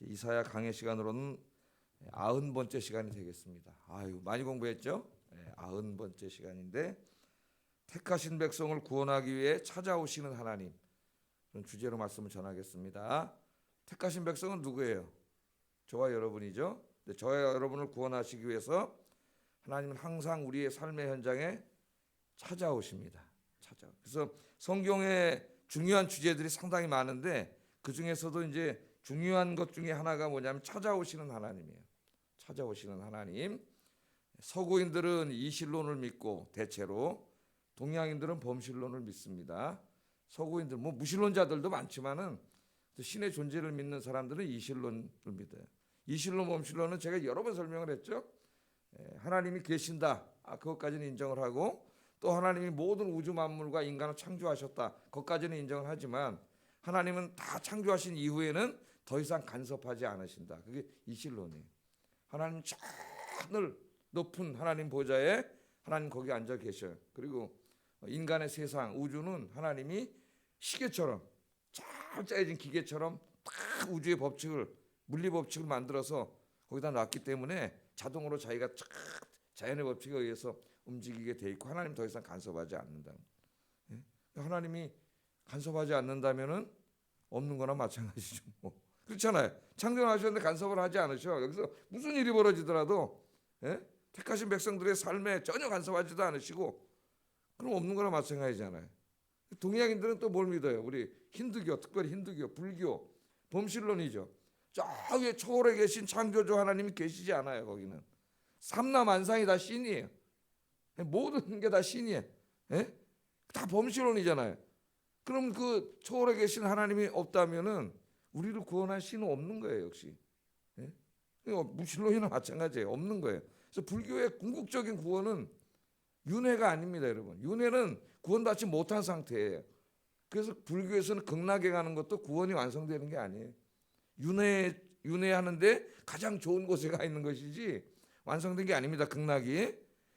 이사야 강의 시간으로는 90번째 시간이 되겠습니다. 아유, 많이 공부했죠? 90번째 시간인데 택하신 백성을 구원하기 위해 찾아오시는 하나님, 그런 주제로 말씀을 전하겠습니다. 택하신 백성은 누구예요? 저와 여러분이죠. 저와 여러분을 구원하시기 위해서 하나님은 항상 우리의 삶의 현장에 찾아오십니다. 그래서 성경에 중요한 주제들이 상당히 많은데 그 중에서도 이제 중요한 것 중에 하나가 뭐냐면 찾아오시는 하나님이에요. 찾아오시는 하나님. 서구인들은 이실론을 믿고 대체로 동양인들은 범실론을 믿습니다. 서구인들 무신론자들도 많지만은 신의 존재를 믿는 사람들은 이실론을 믿어요. 이실론 범실론은 제가 여러 번 설명을 했죠. 하나님이 계신다. 그것까지는 인정을 하고 또 하나님이 모든 우주 만물과 인간을 창조하셨다. 그것까지는 인정을 하지만 하나님은 다 창조하신 이후에는 더 이상 간섭하지 않으신다. 그게 이실론이에요. 하나님 저 하늘 높은 하나님 보좌에 하나님 거기 앉아 계셔요. 그리고 인간의 세상 우주는 하나님이 시계처럼 잘 짜여진 기계처럼 다 우주의 법칙을 물리 법칙을 만들어서 거기다 놨기 때문에 자동으로 자기가 자연의 법칙에 의해서 움직이게 돼 있고 하나님 더 이상 간섭하지 않는다. 하나님이 간섭하지 않는다면은 없는 거나 마찬가지죠. 그렇잖아요. 창조하셨는데 간섭을 하지 않으셔. 여기서 무슨 일이 벌어지더라도 택하신 백성들의 삶에 전혀 간섭하지도 않으시고 그럼 없는 거나 마찬가지잖아요. 동양인들은 또 뭘 믿어요? 우리 힌두교, 특별히 힌두교, 불교, 범실론이죠. 저 위에 초월에 계신 창조주 하나님이 계시지 않아요. 거기는 삼라만상이 다 신이에요. 모든 게 다 신이에요. 다 범실론이잖아요. 그럼 그 초월에 계신 하나님이 없다면은 우리를 구원할 신은 없는 거예요. 역시 무신론이나 마찬가지예요. 없는 거예요. 그래서 불교의 궁극적인 구원은 윤회가 아닙니다, 여러분. 윤회는 구원받지 못한 상태예요. 그래서 불교에서는 극락에 가는 것도 구원이 완성되는 게 아니에요. 윤회하는데 가장 좋은 곳에 가 있는 것이지 완성된 게 아닙니다.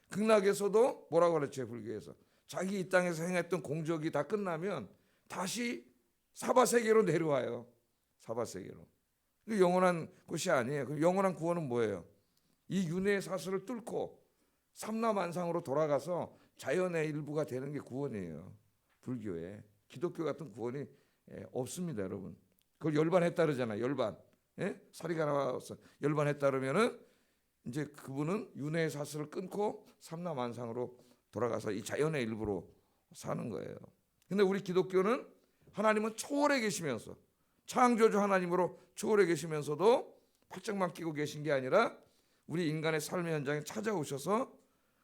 극락에서도 뭐라고 그랬죠? 불교에서 자기 이 땅에서 행했던 공적이 다 끝나면 다시 사바세계로 내려와요. 사바세계로. 영원한 곳이 아니에요. 그럼 영원한 구원은 뭐예요? 이 윤회의 사슬을 뚫고 삼라만상으로 돌아가서 자연의 일부가 되는 게 구원이에요. 불교에. 기독교 같은 구원이 없습니다, 여러분. 그걸 열반했다 그러잖아요. 열반. 사리가 나와서 열반했다 그러면은 이제 그분은 윤회의 사슬을 끊고 삼라만상으로 돌아가서 이 자연의 일부로 사는 거예요. 근데 우리 기독교는 하나님은 초월해 계시면서 창조주 하나님으로 초월해 계시면서도 팔짱만 끼고 계신 게 아니라 우리 인간의 삶의 현장에 찾아오셔서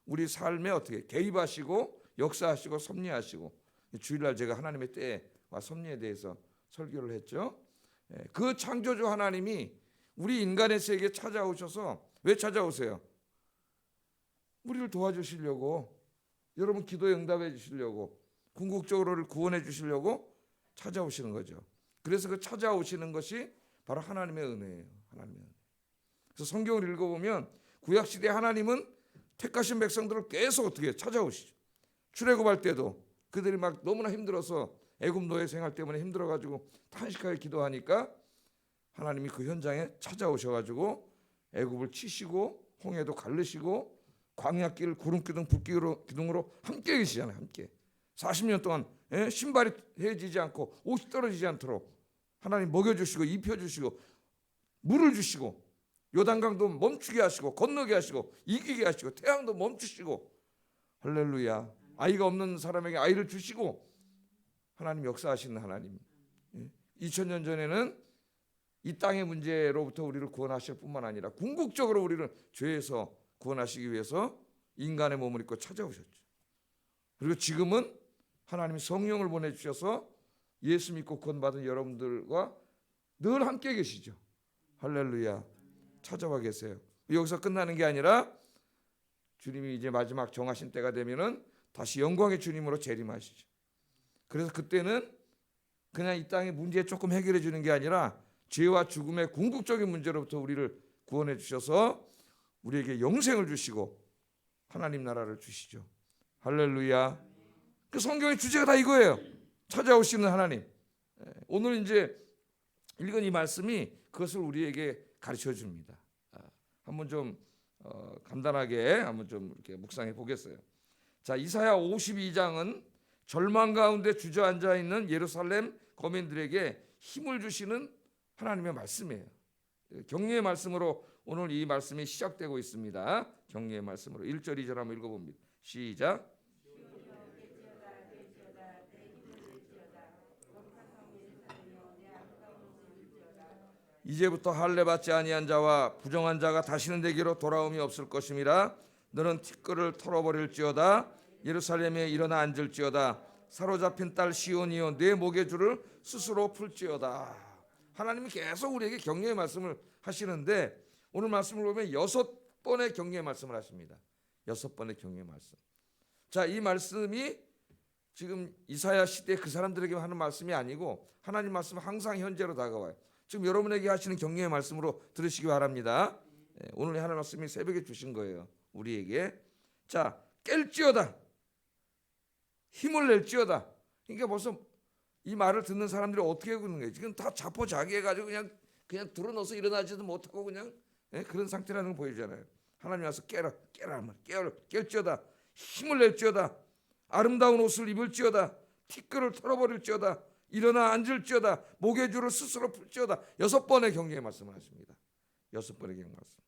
우리 삶에 어떻게 개입하시고 역사하시고 섭리하시고 주일날 제가 하나님의 때와 섭리에 대해서 설교를 했죠. 그 창조주 하나님이 우리 인간의 세계에 찾아오셔서 왜 찾아오세요? 우리를 도와주시려고, 여러분 기도에 응답해 주시려고, 궁극적으로 구원해 주시려고 찾아오시는 거죠. 그래서 그 찾아오시는 것이 바로 하나님의 은혜예요. 하나님의 은혜. 그래서 성경을 읽어보면 구약시대 하나님은 택하신 백성들을 계속 어떻게 찾아오시죠. 출애굽할 때도 그들이 막 너무나 힘들어서 애굽 노예 생활 때문에 힘들어가지고 탄식하게 기도하니까 하나님이 그 현장에 찾아오셔가지고 애굽을 치시고 홍해도 갈르시고 광야길 구름기둥 불기둥으로 함께 계시잖아요. 함께 40년 동안 신발이 헤어지지 않고 옷이 떨어지지 않도록 하나님 먹여주시고 입혀주시고 물을 주시고 요단강도 멈추게 하시고 건너게 하시고 이기게 하시고 태양도 멈추시고 할렐루야. 아이가 없는 사람에게 아이를 주시고 하나님 역사하시는 하나님. 2000년 전에는 이 땅의 문제로부터 우리를 구원하실 뿐만 아니라 궁극적으로 우리를 죄에서 구원하시기 위해서 인간의 몸을 입고 찾아오셨죠. 그리고 지금은 하나님이 성령을 보내주셔서 예수 믿고 구원받은 여러분들과 늘 함께 계시죠. 할렐루야. 찾아와 계세요. 여기서 끝나는 게 아니라 주님이 이제 마지막 정하신 때가 되면은 다시 영광의 주님으로 재림하시죠. 그래서 그때는 그냥 이 땅의 문제 조금 해결해 주는 게 아니라 죄와 죽음의 궁극적인 문제로부터 우리를 구원해 주셔서 우리에게 영생을 주시고 하나님 나라를 주시죠. 할렐루야. 그 성경의 주제가 다 이거예요. 찾아오시는 하나님. 오늘 이제 읽은 이 말씀이 그것을 우리에게 가르쳐 줍니다. 한번 좀 간단하게 한번 좀 이렇게 묵상해 보겠어요. 자, 이사야 52장은 절망 가운데 주저앉아 있는 예루살렘 거민들에게 힘을 주시는 하나님의 말씀이에요. 격려의 말씀으로 오늘 이 말씀이 시작되고 있습니다. 격려의 말씀으로 1절 2절 한번 읽어봅니다. 시작. 이제부터 할례 받지 아니한 자와 부정한 자가 다시는 내게로 돌아옴이 없을 것임이라. 너는 티끌을 털어버릴지어다. 예루살렘에 일어나 앉을지어다. 사로잡힌 딸 시온이여 내 목의 줄을 스스로 풀지어다. 하나님이 계속 우리에게 격려의 말씀을 하시는데 오늘 말씀을 보면 6번의 격려의 말씀을 하십니다. 6번의 격려의 말씀. 자, 이 말씀이 지금 이사야 시대 그 사람들에게 하는 말씀이 아니고 하나님 말씀은 항상 현재로 다가와요. 지금 여러분에게 하시는 격려의 말씀으로 들으시기 바랍니다. 오늘 하나님 말씀이 새벽에 주신 거예요. 우리에게. 자, 깰지어다. 힘을 낼지어다. 그러니까 벌써 이 말을 듣는 사람들이 어떻게 하고 있는 거예요? 지금 다 자포자기해가지고 그냥 들어넣어서 일어나지도 못하고 그냥 그런 상태라는 걸 보여주잖아요. 하나님 와서 깨라 깰지어다. 힘을 낼지어다. 아름다운 옷을 입을지어다. 티끌을 털어버릴지어다. 일어나 앉을지어다. 목의 줄을 스스로 풀지어다. 6번의 격려의 말씀을 하십니다. 6번의 격려의 말씀.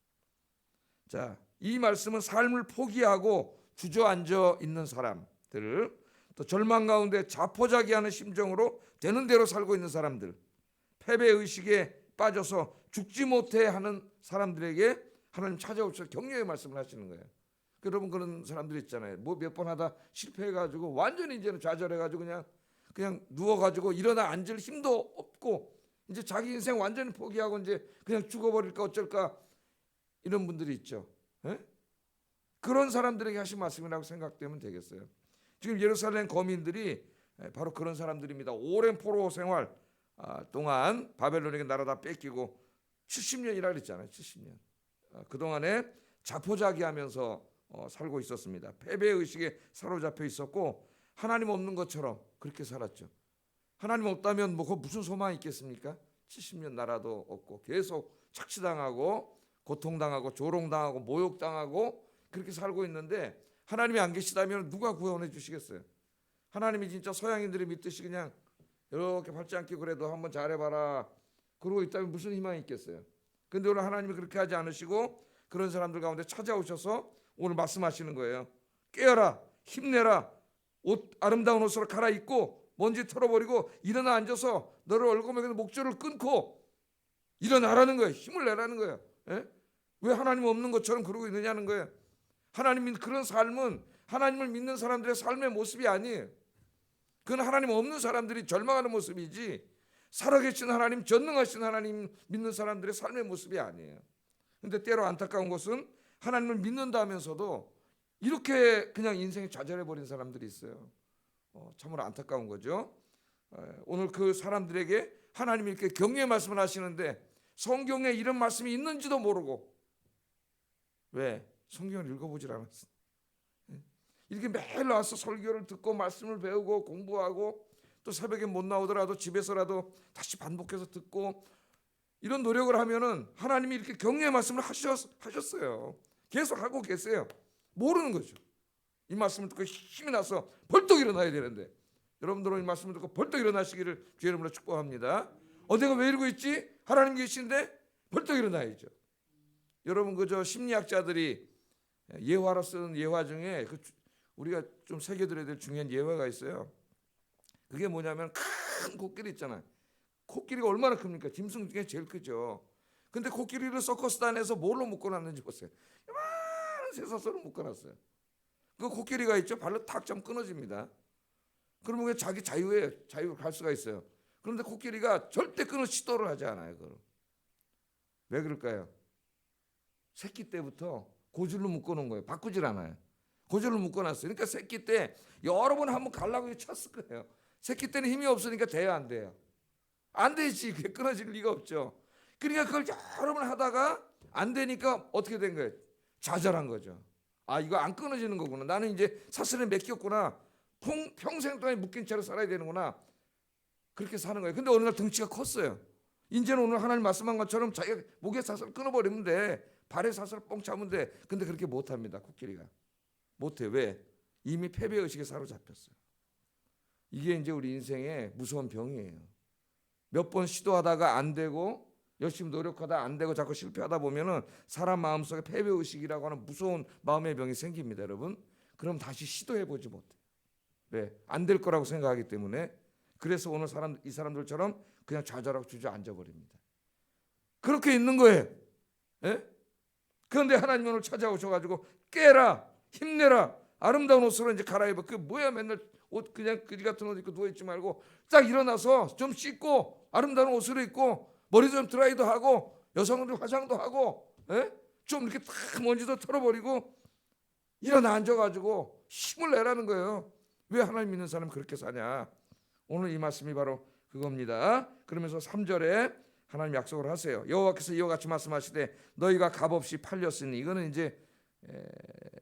자, 이 말씀은 삶을 포기하고 주저앉아 있는 사람들, 또 절망 가운데 자포자기하는 심정으로 되는 대로 살고 있는 사람들, 패배의식에 빠져서 죽지 못해 하는 사람들에게 하나님 찾아오셔서 격려의 말씀을 하시는 거예요. 여러분 그런 사람들 있잖아요. 뭐 몇 번 하다 실패해가지고 완전히 이제는 좌절해가지고 그냥 누워가지고 일어나 앉을 힘도 없고 이제 자기 인생 완전히 포기하고 이제 그냥 죽어버릴까 어쩔까 이런 분들이 있죠. 그런 사람들에게 하신 말씀이라고 생각되면 되겠어요. 지금 예루살렘 거민들이 바로 그런 사람들입니다. 오랜 포로 생활 동안 바벨론에게 나라 다 뺏기고 70년이라 그랬잖아요. 70년. 그동안에 자포자기하면서 살고 있었습니다. 패배의식에 사로잡혀 있었고 하나님 없는 것처럼 그렇게 살았죠. 하나님 없다면 뭐 무슨 소망이 있겠습니까? 70년 나라도 없고 계속 착취당하고 고통당하고 조롱당하고 모욕당하고 그렇게 살고 있는데 하나님이 안 계시다면 누가 구원해 주시겠어요? 하나님이 진짜 서양인들이 믿듯이 그냥 이렇게 발짝 끼고 그래도 한번 잘해봐라 그러고 있다면 무슨 희망이 있겠어요? 근데 오늘 하나님이 그렇게 하지 않으시고 그런 사람들 가운데 찾아오셔서 오늘 말씀하시는 거예요. 깨어라, 힘내라, 옷 아름다운 옷으로 갈아입고 먼지 털어버리고 일어나 앉아서 너를 얽어매기는 목줄을 끊고 일어나라는 거예요. 힘을 내라는 거예요. 왜 하나님 없는 것처럼 그러고 있느냐는 거예요. 하나님 그런 삶은 하나님을 믿는 사람들의 삶의 모습이 아니에요. 그건 하나님 없는 사람들이 절망하는 모습이지 살아계신 하나님, 전능하신 하나님 믿는 사람들의 삶의 모습이 아니에요. 근데 때로 안타까운 것은 하나님을 믿는다면서도 이렇게 그냥 인생에 좌절해버린 사람들이 있어요. 참으로 안타까운 거죠. 오늘 그 사람들에게 하나님이 이렇게 격려의 말씀을 하시는데 성경에 이런 말씀이 있는지도 모르고 왜? 성경을 읽어보질 않았어. 이렇게 매일 나와서 설교를 듣고 말씀을 배우고 공부하고 또 새벽에 못 나오더라도 집에서라도 다시 반복해서 듣고 이런 노력을 하면은 하나님이 이렇게 격려의 말씀을 하셨어요. 계속 하고 계세요. 모르는 거죠. 이 말씀을 듣고 힘이 나서 벌떡 일어나야 되는데 여러분들은 이 말씀을 듣고 벌떡 일어나시기를 주의 이름으로 축복합니다. 내가 왜 이러고 있지? 하나님 계신데 벌떡 일어나야죠. 여러분 그저 심리학자들이 예화로 쓰는 예화 중에 우리가 좀 새겨들어야 될 중요한 예화가 있어요. 그게 뭐냐면 큰 코끼리 있잖아요. 코끼리가 얼마나 큽니까? 짐승 중에 제일 크죠. 근데 코끼리를 서커스단에서 뭘로 묶어놨는지 보세요. 많은 쇠사슬로 묶어놨어요. 그 코끼리가 있죠. 발로 탁 좀 끊어집니다. 그러면 그냥 자기 자유로 갈 수가 있어요. 그런데 코끼리가 절대 끊을 시도를 하지 않아요. 그걸. 왜 그럴까요? 새끼 때부터 고줄로 묶어놓은 거예요. 바꾸질 않아요. 고줄로 묶어놨어요. 그러니까 새끼 때 여러 번 한번 가려고 쳤을 거예요. 새끼 때는 힘이 없으니까 돼요, 안 돼요? 안 되지. 그게 끊어질 리가 없죠. 그러니까 그걸 여러 번 하다가 안 되니까 어떻게 된 거예요? 좌절한 거죠. 이거 안 끊어지는 거구나. 나는 이제 사슬에 맡겼구나. 평생 동안 묶인 채로 살아야 되는구나. 그렇게 사는 거예요. 근데 어느 날 덩치가 컸어요. 이제는 오늘 하나님 말씀한 것처럼 자기가 목에 사슬 끊어버리면 돼. 발에 사슬 뻥 차면 돼. 근데 그렇게 못합니다. 코끼리가. 못해. 왜? 이미 패배의식에 사로잡혔어요. 이게 이제 우리 인생의 무서운 병이에요. 몇 번 시도하다가 안 되고 열심히 노력하다 안 되고 자꾸 실패하다 보면은 사람 마음속에 패배의식이라고 하는 무서운 마음의 병이 생깁니다. 여러분. 그럼 다시 시도해보지 못해. 왜? 안 될 거라고 생각하기 때문에. 그래서 오늘 이 사람들처럼 그냥 좌절하고 주저앉아버립니다. 그렇게 있는 거예요. 예? 그런데 하나님 오늘 찾아오셔가지고 깨라, 힘내라, 아름다운 옷으로 이제 갈아입어. 그 뭐야, 맨날 옷 그냥 그지 같은 옷 입고 누워있지 말고 딱 일어나서 좀 씻고 아름다운 옷을 입고 머리 좀 드라이도 하고 여성들 화장도 하고, 예? 좀 이렇게 탁 먼지도 털어버리고 일어나 앉아가지고 힘을 내라는 거예요. 왜 하나님 믿는 사람이 그렇게 사냐? 오늘 이 말씀이 바로 그겁니다. 그러면서 3절에 하나님 약속을 하세요. 여호와께서 이와 같이 말씀하시되 너희가 값없이 팔렸으니, 이거는 이제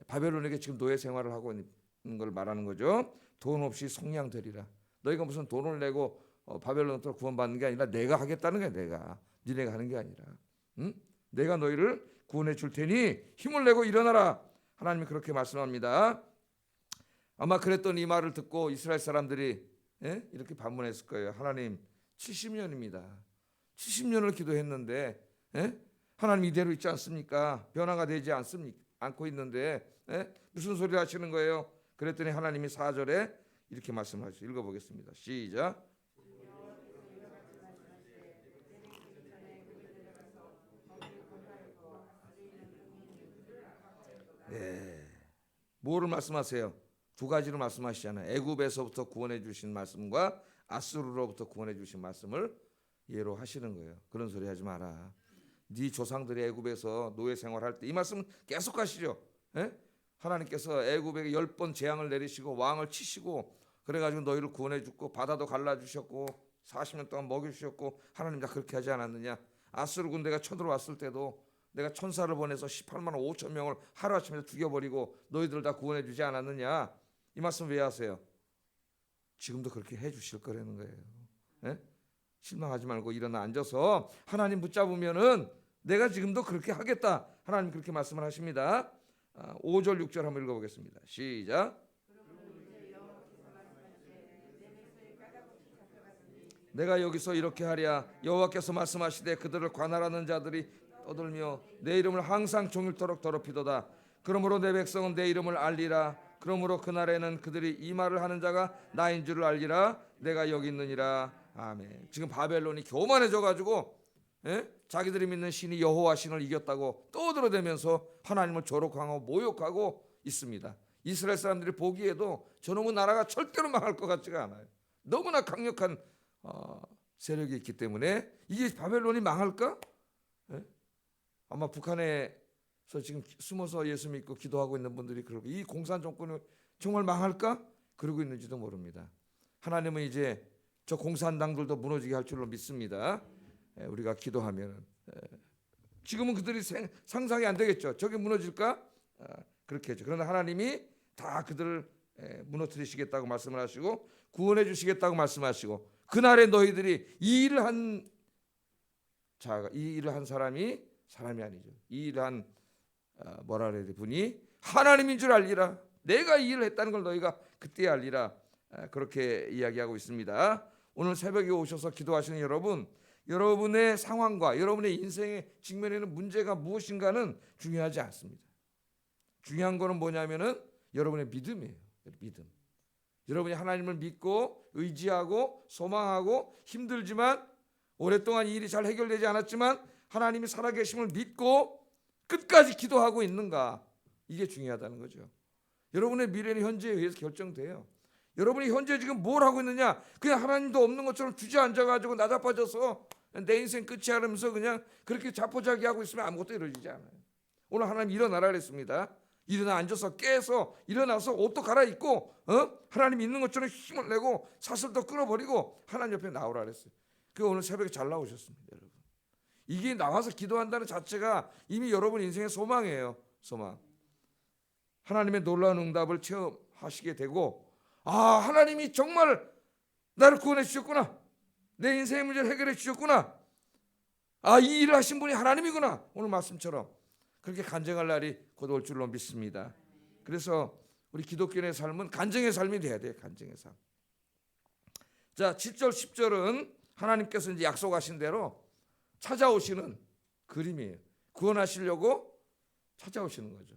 바벨론에게 지금 노예 생활을 하고 있는 걸 말하는 거죠. 돈 없이 속량되리라. 너희가 무슨 돈을 내고 바벨론으로 구원받는 게 아니라 내가 하겠다는 거야. 내가. 니네가 하는 게 아니라. 응? 내가 너희를 구원해 줄 테니 힘을 내고 일어나라. 하나님이 그렇게 말씀합니다. 아마 그랬던 이 말을 듣고 이스라엘 사람들이 이렇게 반문했을 거예요. 하나님 70년입니다. 70년을 기도했는데 하나님 이대로 있지 않습니까? 변화가 되지 않고 있는데 무슨 소리 하시는 거예요? 그랬더니 하나님이 4절에 이렇게 말씀하시죠. 읽어보겠습니다. 시작. 뭐를 말씀하세요? 두 가지로 말씀하시잖아요. 애굽에서부터 구원해 주신 말씀과 아수르로부터 구원해 주신 말씀을 예로 하시는 거예요. 그런 소리 하지 마라. 네 조상들이 애굽에서 노예 생활할 때 이 말씀 계속 하시죠. 하나님께서 애굽에게 10번 재앙을 내리시고 왕을 치시고 그래가지고 너희를 구원해 주고 바다도 갈라주셨고 40년 동안 먹여주셨고 하나님 다 그렇게 하지 않았느냐. 아수르 군대가 쳐들어왔을 때도 내가 천사를 보내서 18만 5천 명을 하루아침에 죽여버리고 너희들 다 구원해 주지 않았느냐. 이 말씀 왜 하세요? 지금도 그렇게 해 주실 거라는 거예요. 실망하지 말고 일어나 앉아서 하나님 붙잡으면은 내가 지금도 그렇게 하겠다. 하나님 그렇게 말씀을 하십니다. 5절 6절 한번 읽어보겠습니다. 시작. 내가 여기서 이렇게 하랴. 여호와께서 말씀하시되 그들을 관할하는 자들이 떠들며 내 이름을 항상 종일토록 더럽히도다. 그러므로 내 백성은 내 이름을 알리라. 그러므로 그날에는 그들이 이 말을 하는 자가 나인 줄을 알리라. 내가 여기 있느니라. 아멘. 지금 바벨론이 교만해져 가지고 자기들이 믿는 신이 여호와 신을 이겼다고 떠들어대면서 하나님을 조롱하고 모욕하고 있습니다. 이스라엘 사람들이 보기에도 저놈의 나라가 절대로 망할 것 같지가 않아요. 너무나 강력한 세력이 있기 때문에 이게 바벨론이 망할까? 아마 북한에서 지금 숨어서 예수 믿고 기도하고 있는 분들이 그러고 이 공산 정권이 정말 망할까? 그러고 있는지도 모릅니다. 하나님은 이제 저 공산당들도 무너지게 할 줄로 믿습니다. 우리가 기도하면 지금은 그들이 상상이 안 되겠죠. 저게 무너질까? 그렇게 했죠. 그러나 하나님이 다 그들을 무너뜨리시겠다고 말씀을 하시고 구원해 주시겠다고 말씀하시고 그날에 너희들이 이 일을 한 자가 이 일을 한 사람이 아니죠. 이 일을 한 뭐라 그래야 돼? 분이 하나님인 줄 알리라. 내가 이 일을 했다는 걸 너희가 그때 알리라. 그렇게 이야기하고 있습니다. 오늘 새벽에 오셔서 기도하시는 여러분, 여러분의 상황과 여러분의 인생의 직면에는 문제가 무엇인가는 중요하지 않습니다. 중요한 거는 뭐냐면은 여러분의 믿음이에요. 믿음. 여러분이 하나님을 믿고 의지하고 소망하고 힘들지만 오랫동안 이 일이 잘 해결되지 않았지만 하나님이 살아계심을 믿고 끝까지 기도하고 있는가. 이게 중요하다는 거죠. 여러분의 미래는 현재에 의해서 결정돼요. 여러분이 현재 지금 뭘 하고 있느냐. 그냥 하나님도 없는 것처럼 주저앉아가지고 나자빠져서 내 인생 끝이야 하면서 그냥 그렇게 자포자기하고 있으면 아무것도 이루어지지 않아요. 오늘 하나님 일어나라 그랬습니다. 일어나 앉아서 깨서 일어나서 옷도 갈아입고 하나님 있는 것처럼 힘을 내고 사슬도 끊어버리고 하나님 옆에 나오라 그랬어요. 그 오늘 새벽에 잘 나오셨습니다. 여러분. 이게 나와서 기도한다는 자체가 이미 여러분 인생의 소망이에요. 소망. 하나님의 놀라운 응답을 체험하시게 되고 하나님이 정말 나를 구원해 주셨구나. 내 인생의 문제를 해결해 주셨구나. 아, 이 일을 하신 분이 하나님이구나. 오늘 말씀처럼 그렇게 간증할 날이 곧 올 줄로 믿습니다. 그래서 우리 기독교인의 삶은 간증의 삶이 돼야 돼요. 간증의 삶. 자, 7절 10절은 하나님께서 이제 약속하신 대로 찾아오시는 그림이에요. 구원하시려고 찾아오시는 거죠.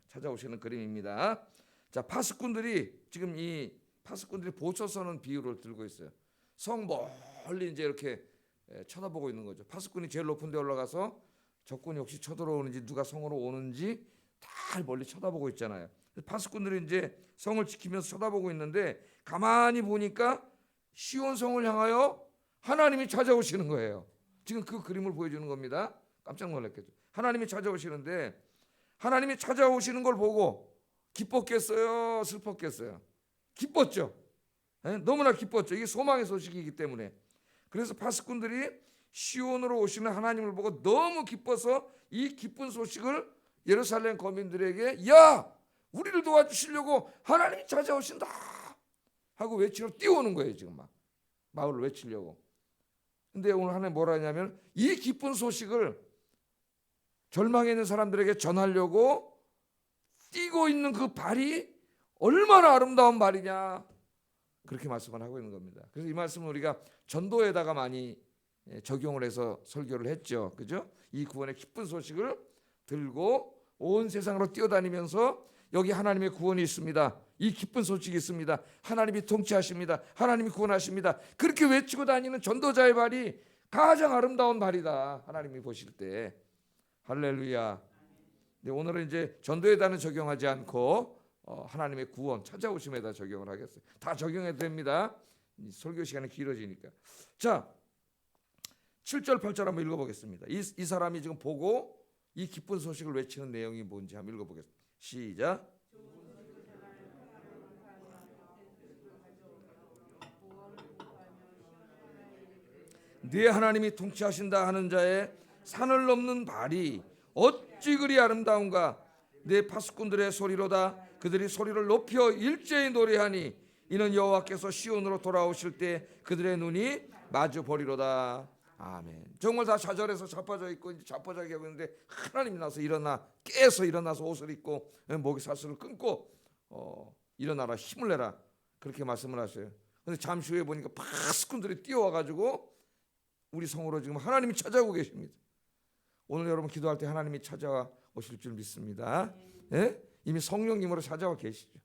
찾아오시는 그림입니다. 자, 파수꾼들이 지금 이 파수꾼들이 보초 서는 비유를 들고 있어요. 성 멀리 이제 이렇게 쳐다보고 있는 거죠. 파수꾼이 제일 높은 데 올라가서 적군이 혹시 쳐들어오는지 누가 성으로 오는지 다 멀리 쳐다보고 있잖아요. 파수꾼들이 이제 성을 지키면서 쳐다보고 있는데 가만히 보니까 시온 성을 향하여 하나님이 찾아오시는 거예요. 지금 그 그림을 보여주는 겁니다. 깜짝 놀랐겠죠. 하나님이 찾아오시는데 하나님이 찾아오시는 걸 보고 기뻤겠어요? 슬펐겠어요? 기뻤죠. 너무나 기뻤죠. 이게 소망의 소식이기 때문에. 그래서 파수꾼들이 시온으로 오시는 하나님을 보고 너무 기뻐서 이 기쁜 소식을 예루살렘 거민들에게 야! 우리를 도와주시려고 하나님이 찾아오신다 하고 외치러 뛰어오는 거예요. 지금 막 마을을 외치려고. 근데 오늘 하나님 뭐라 하냐면 이 기쁜 소식을 절망에 있는 사람들에게 전하려고 뛰고 있는 그 발이 얼마나 아름다운 발이냐 그렇게 말씀을 하고 있는 겁니다. 그래서 이 말씀은 우리가 전도에다가 많이 적용을 해서 설교를 했죠. 그죠? 이 구원의 기쁜 소식을 들고 온 세상으로 뛰어다니면서 여기 하나님의 구원이 있습니다. 이 기쁜 소식이 있습니다. 하나님이 통치하십니다. 하나님이 구원하십니다. 그렇게 외치고 다니는 전도자의 발이 가장 아름다운 발이다. 하나님이 보실 때. 할렐루야. 네, 오늘은 이제 전도에다는 적용하지 않고 하나님의 구원 찾아오심에다 적용을 하겠어요. 다 적용해도 됩니다. 설교 시간이 길어지니까. 자, 7절 8절 한번 읽어보겠습니다. 이 사람이 지금 보고 이 기쁜 소식을 외치는 내용이 뭔지 한번 읽어보겠습니다. 시작. 네 하나님이 통치하신다 하는 자의 산을 넘는 발이 어찌 그리 아름다운가. 네 파수꾼들의 소리로다. 그들이 소리를 높여 일제히 노래하니 이는 여호와께서 시온으로 돌아오실 때 그들의 눈이 마주 보리로다. 아멘. 정말 다 좌절해서 자빠져 있고 자빠져게 하고 있는데 하나님이 나서 깨서 일어나서 옷을 입고 목에 사슬을 끊고 일어나라 힘을 내라 그렇게 말씀을 하셔요. 근데 잠시 후에 보니까 파수꾼들이 뛰어와가지고 우리 성으로 지금 하나님이 찾아오고 계십니다. 오늘 여러분 기도할 때 하나님이 찾아와 오실 줄 믿습니다. 예? 이미 성령님으로 찾아와 계시죠.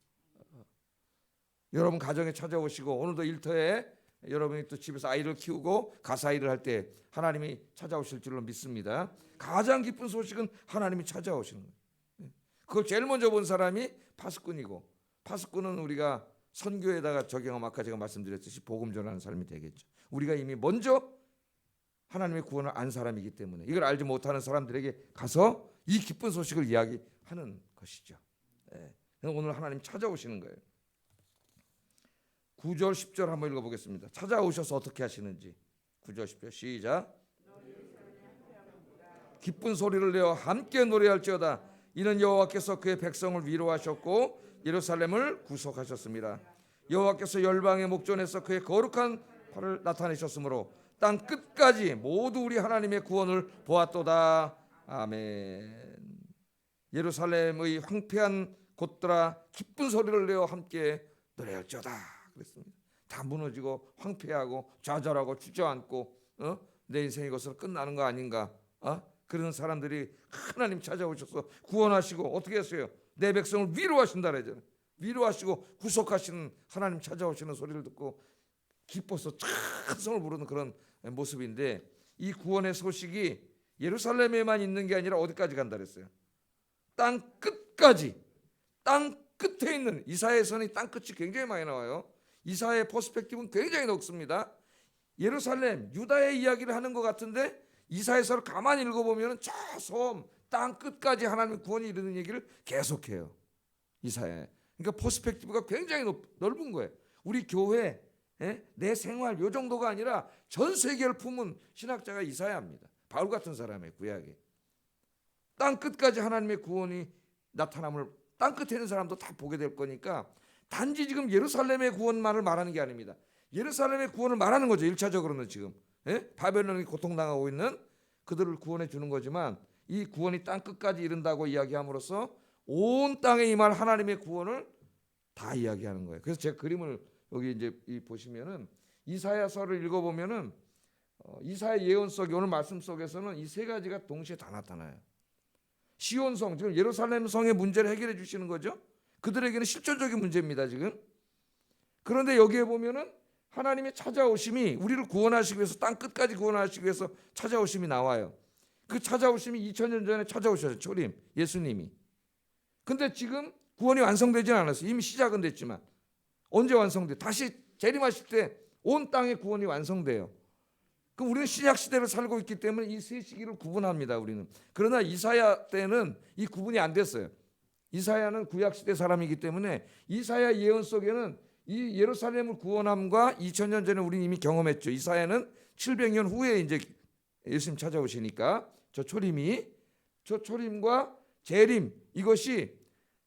여러분 가정에 찾아오시고 오늘도 일터에 여러분이 또 집에서 아이를 키우고 가사 일을 할 때 하나님이 찾아오실 줄로 믿습니다. 가장 기쁜 소식은 하나님이 찾아오시는 거예요. 그걸 제일 먼저 본 사람이 파수꾼이고 파수꾼은 우리가 선교에다가 적용하면 아까 제가 말씀드렸듯이 복음 전하는 사람이 되겠죠. 우리가 이미 먼저 하나님의 구원을 안 사람이기 때문에 이걸 알지 못하는 사람들에게 가서 이 기쁜 소식을 이야기하는 것이죠. 오늘 하나님 찾아오시는 거예요. 9절 10절 한번 읽어보겠습니다. 찾아오셔서 어떻게 하시는지. 9절 10절 시작. 기쁜 소리를 내어 함께 노래할지어다. 이는 여호와께서 그의 백성을 위로하셨고 예루살렘을 구속하셨습니다. 여호와께서 열방의 목전에서 그의 거룩한 팔을 나타내셨으므로 땅 끝까지 모두 우리 하나님의 구원을 보았도다. 아멘. 예루살렘의 황폐한 곳들아 기쁜 소리를 내어 함께 노래할지어다. 그랬습니다. 다 무너지고 황폐하고 좌절하고 주저앉고 내 인생이 이것으로 끝나는 거 아닌가? 그런 사람들이 하나님 찾아오셔서 구원하시고 어떻게 했어요? 내 백성을 위로하신다 그러잖아요. 위로하시고 구속하시는 하나님 찾아오시는 소리를 듣고 기뻐서 찬송을 부르는 그런 모습인데 이 구원의 소식이 예루살렘에만 있는 게 아니라 어디까지 간다 그랬어요? 땅 끝까지. 땅 끝에 있는 이사야서는 땅 끝이 굉장히 많이 나와요. 이사야의 퍼스펙티브는 굉장히 넓습니다. 예루살렘, 유다의 이야기를 하는 것 같은데 이사야서를 가만히 읽어보면 저 섬, 땅 끝까지 하나님의 구원이 이르는 얘기를 계속해요. 이사야. 그러니까 퍼스펙티브가 굉장히 넓은 거예요. 우리 교회, 내 생활 요 정도가 아니라 전 세계를 품은 신학자가 이사야입니다. 바울 같은 사람의 구약에. 땅 끝까지 하나님의 구원이 나타남을 땅 끝에 있는 사람도 다 보게 될 거니까 단지 지금 예루살렘의 구원만을 말하는 게 아닙니다. 예루살렘의 구원을 말하는 거죠. 1차적으로는 지금 바벨론이 고통당하고 있는 그들을 구원해 주는 거지만 이 구원이 땅 끝까지 이른다고 이야기함으로써 온 땅에 임할 하나님의 구원을 다 이야기하는 거예요. 그래서 제가 그림을 여기 이제 보시면은 이사야서를 읽어보면은 이사야 예언 속에 오늘 말씀 속에서는 이 세 가지가 동시에 다 나타나요. 시온성, 지금 예루살렘 성의 문제를 해결해 주시는 거죠. 그들에게는 실존적인 문제입니다 지금. 그런데 여기에 보면은 하나님의 찾아오심이 우리를 구원하시기 위해서 땅 끝까지 구원하시기 위해서 찾아오심이 나와요. 그 찾아오심이 2000년 전에 찾아오셨어요. 초림 예수님이. 근데 지금 구원이 완성되지는 않았어요. 이미 시작은 됐지만 언제 완성돼? 다시 재림하실 때 온 땅의 구원이 완성돼요. 그럼 우리는 신약 시대를 살고 있기 때문에 이 세 시기를 구분합니다. 우리는. 그러나 이사야 때는 이 구분이 안 됐어요. 이사야는 구약 시대 사람이기 때문에 이사야 예언 속에는 이 예루살렘을 구원함과 2000년 전에 우리는 이미 경험했죠. 이사야는 700년 후에 이제 예수님 찾아오시니까 저 초림과 재림 이것이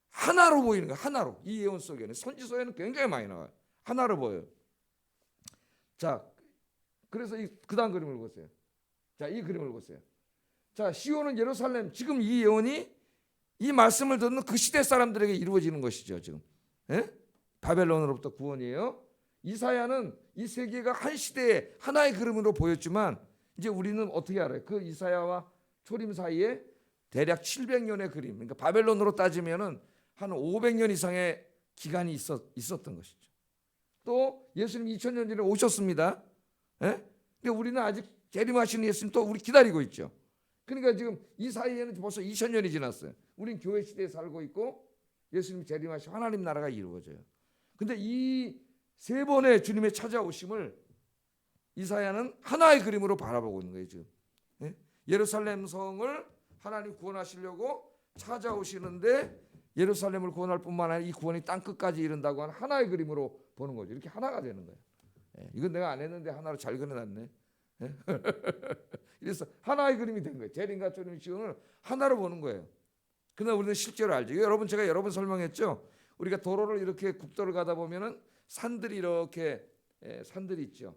하나로 보이는 거예요. 하나로. 이 예언 속에는 선지서에는 굉장히 많이 나와요. 하나로 보여요. 자, 그래서 그 다음 그림을 보세요. 자, 이 그림을 보세요. 자, 시온은 예루살렘. 지금 이 예언이 이 말씀을 듣는 그 시대 사람들에게 이루어지는 것이죠. 지금 바벨론으로부터 구원이에요. 이사야는 이 세계가 한 시대의 하나의 그림으로 보였지만 이제 우리는 어떻게 알아요? 그 이사야와 초림 사이에 대략 700년의 그림. 그러니까 바벨론으로 따지면은 한 500년 이상의 기간이 있었던 것이죠. 또 예수님 2000년 전에 오셨습니다. 근데 우리는 아직 재림하시는 예수님 또 우리 기다리고 있죠. 그러니까 지금 이 사이에는 벌써 2000년이 지났어요. 우린 교회 시대에 살고 있고 예수님 재림하시고 하나님 나라가 이루어져요. 근데 이 세 번의 주님의 찾아오심을 이사야는 하나의 그림으로 바라보고 있는 거예요. 지금 예루살렘 성을 하나님 구원하시려고 찾아오시는데 예루살렘을 구원할 뿐만 아니라 이 구원이 땅 끝까지 이른다고 하는 하나의 그림으로 보는 거죠. 이렇게 하나가 되는 거예요. 이건 내가 안 했는데 하나로 잘 그려놨네. 그래서 하나의 그림이 된 거예요. 재림과 초림 시온을 하나로 보는 거예요. 그러나 우리는 실제로 알죠. 여러분 제가 여러 번 설명했죠. 우리가 도로를 이렇게 국도를 가다 보면은 산들이 이렇게 산들이 있죠.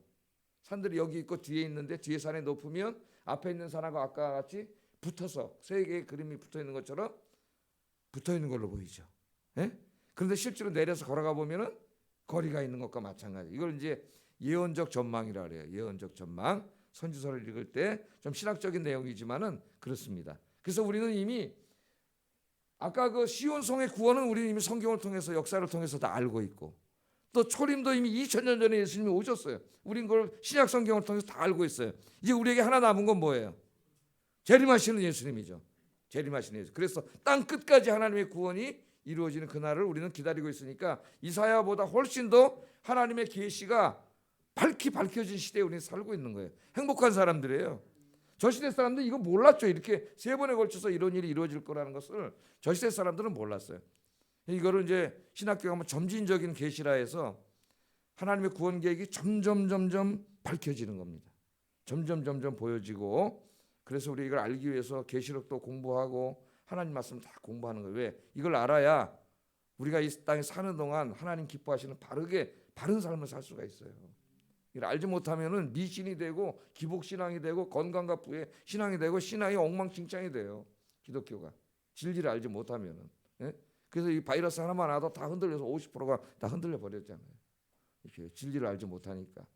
산들이 여기 있고 뒤에 있는데 뒤에 산이 높으면 앞에 있는 산하고 아까 같이 붙어서 세 개의 그림이 붙어 있는 것처럼 붙어 있는 걸로 보이죠. 그런데 실제로 내려서 걸어가 보면은 거리가 있는 것과 마찬가지. 이걸 이제 예언적 전망이라 그래요. 예언적 전망. 선지서를 읽을 때 좀 신학적인 내용이지만은 그렇습니다. 그래서 우리는 이미 아까 그 시온성의 구원은 우리는 이미 성경을 통해서 역사를 통해서 다 알고 있고 또 초림도 이미 2000년 전에 예수님이 오셨어요. 우린 그걸 신약 성경을 통해서 다 알고 있어요. 이제 우리에게 하나 남은 건 뭐예요? 재림하시는 예수님이죠. 재림하시는 예수. 그래서 땅 끝까지 하나님의 구원이 이루어지는 그날을 우리는 기다리고 있으니까 이사야보다 훨씬 더 하나님의 계시가 밝히 밝혀진 시대에 우리는 살고 있는 거예요. 행복한 사람들이에요. 저 시대 사람들은 이거 몰랐죠. 이렇게 세 번에 걸쳐서 이런 일이 이루어질 거라는 것을 저 시대 사람들은 몰랐어요. 이거를 이제 신학교가 하면 점진적인 계시라 해서 하나님의 구원 계획이 점점 밝혀지는 겁니다. 점점 보여지고 그래서 우리 이걸 알기 위해서 계시록도 공부하고 하나님 말씀 다 공부하는 거예요. 왜? 이걸 알아야 우리가 이 땅에 사는 동안 하나님 기뻐하시는 바른 삶을 살 수가 있어요. 이걸 알지 못하면은 미신이 되고 기복신앙이 되고 건강과 부의 신앙이 되고 신앙이 엉망진창이 돼요. 기독교가 진리를 알지 못하면은. 그래서 이 바이러스 하나만 와도 다 흔들려서 50%가 다 흔들려 버렸잖아요. 이렇게 진리를 알지 못하니까.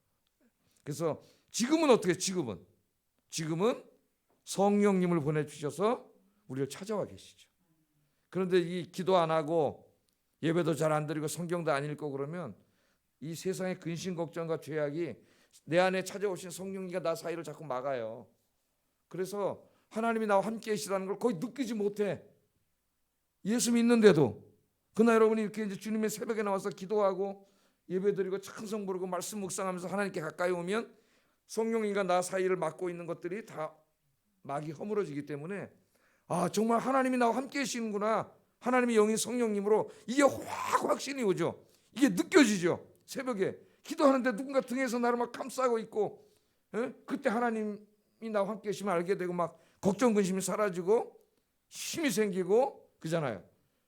그래서 지금은 어떻게? 지금은 성령님을 보내주셔서 우리를 찾아와 계시죠. 그런데 이 기도 안 하고 예배도 잘 안 드리고 성경도 안 읽고 그러면 이 세상의 근심 걱정과 죄악이 내 안에 찾아오신 성령님과 나 사이를 자꾸 막아요. 그래서 하나님이 나와 함께 계시다는 걸 거의 느끼지 못해. 예수 믿는데도. 그러나 여러분이 이렇게 이제 주님의 새벽에 나와서 기도하고 예배드리고 찬송 부르고 말씀 묵상하면서 하나님께 가까이 오면 성령님과 나 사이를 막고 있는 것들이 다 막이 허물어지기 때문에 아 정말 하나님이 나와 함께 계시는구나. 하나님의 영인 성령님으로 이게 확신이 오죠. 이게 느껴지죠. 새벽에 기도하는데 누군가 등에서 나를 막 감싸고 있고 그때 하나님이 나와 함께 계시면 알게 되고 막 걱정 근심이 사라지고 힘이 생기고 그잖아요.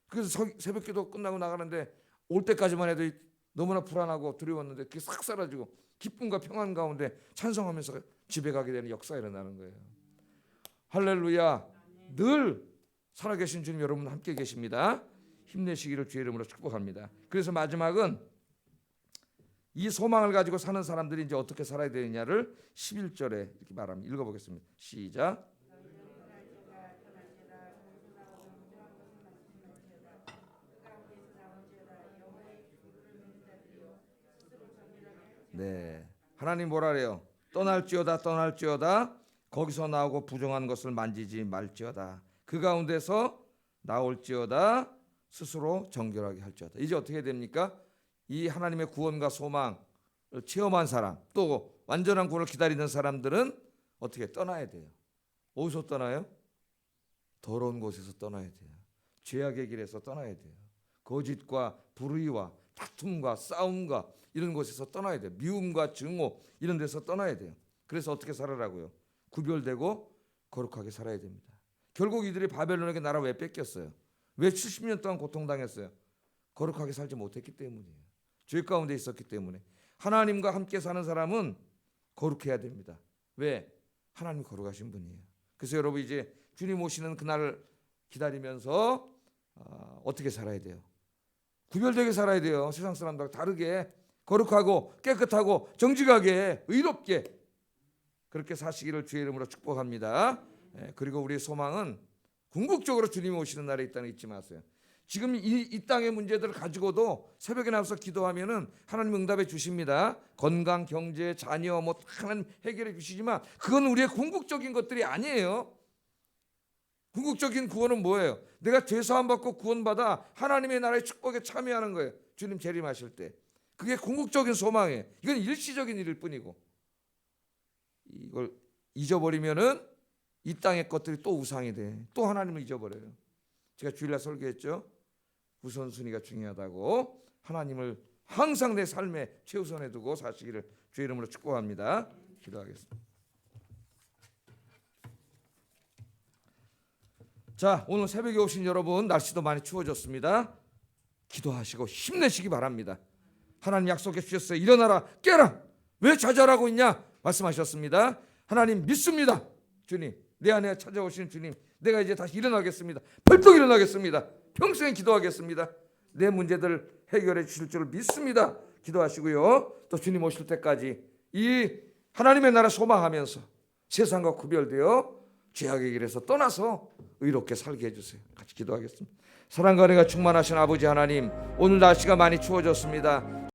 그래서 새벽 기도 끝나고 나가는데 올 때까지만 해도 너무나 불안하고 두려웠는데 그게 싹 사라지고 기쁨과 평안 가운데 찬송하면서 집에 가게 되는 역사가 일어나는 거예요. 할렐루야. 늘 살아계신 주님 여러분 함께 계십니다. 힘내시기를 주의 이름으로 축복합니다. 그래서 마지막은 이 소망을 가지고 사는 사람들이 이제 어떻게 살아야 되느냐를 11절에 이렇게 말합니다. 읽어보겠습니다. 시작. 네, 하나님 뭐라 그래요? 떠날지어다 거기서 나오고 부정한 것을 만지지 말지어다. 그 가운데서 나올지어다 스스로 정결하게 할지어다. 이제 어떻게 됩니까? 이 하나님의 구원과 소망을 체험한 사람, 또 완전한 구원을 기다리는 사람들은 어떻게 떠나야 돼요? 어디서 떠나요? 더러운 곳에서 떠나야 돼요. 죄악의 길에서 떠나야 돼요. 거짓과 불의와 다툼과 싸움과 이런 곳에서 떠나야 돼요. 미움과 증오 이런 데서 떠나야 돼요. 그래서 어떻게 살아라고요? 구별되고 거룩하게 살아야 됩니다. 결국 이들이 바벨론에게 나라 왜 뺏겼어요? 왜 70년 동안 고통당했어요? 거룩하게 살지 못했기 때문이에요. 죄 가운데 있었기 때문에. 하나님과 함께 사는 사람은 거룩해야 됩니다. 왜? 하나님이 거룩하신 분이에요. 그래서 여러분 이제 주님 오시는 그날을 기다리면서 어떻게 살아야 돼요? 구별되게 살아야 돼요. 세상 사람들과 다르게 거룩하고 깨끗하고 정직하게 의롭게 그렇게 사시기를 주의 이름으로 축복합니다. 그리고 우리의 소망은 궁극적으로 주님이 오시는 날에 있다는 거 잊지 마세요. 지금 이 땅의 문제들을 가지고도 새벽에 나와서 기도하면은 하나님 응답해 주십니다. 건강, 경제, 자녀 뭐 하나님 해결해 주시지만 그건 우리의 궁극적인 것들이 아니에요. 궁극적인 구원은 뭐예요? 내가 죄 사함 받고 구원받아 하나님의 나라의 축복에 참여하는 거예요. 주님 재림하실 때. 그게 궁극적인 소망이에요. 이건 일시적인 일일 뿐이고. 이걸 잊어버리면은 이 땅의 것들이 또 우상이 돼. 또 하나님을 잊어버려요. 제가 주일날 설교했죠. 우선순위가 중요하다고. 하나님을 항상 내 삶에 최우선에 두고 사시기를 주의 이름으로 축복합니다. 기도하겠습니다. 자, 오늘 새벽에 오신 여러분, 날씨도 많이 추워졌습니다. 기도하시고 힘내시기 바랍니다. 하나님 약속해 주셨어요. 일어나라, 깨라. 왜 좌절하고 있냐? 말씀하셨습니다. 하나님 믿습니다. 주님, 내 안에 찾아오신 주님, 내가 이제 다시 일어나겠습니다. 벌떡 일어나겠습니다. 평생 기도하겠습니다. 내 문제들 해결해 주실 줄 믿습니다. 기도하시고요. 또 주님 오실 때까지 이 하나님의 나라 소망하면서 세상과 구별되어 죄악의 길에서 떠나서 의롭게 살게 해주세요. 같이 기도하겠습니다. 사랑과 은혜가 충만하신 아버지 하나님, 오늘 날씨가 많이 추워졌습니다.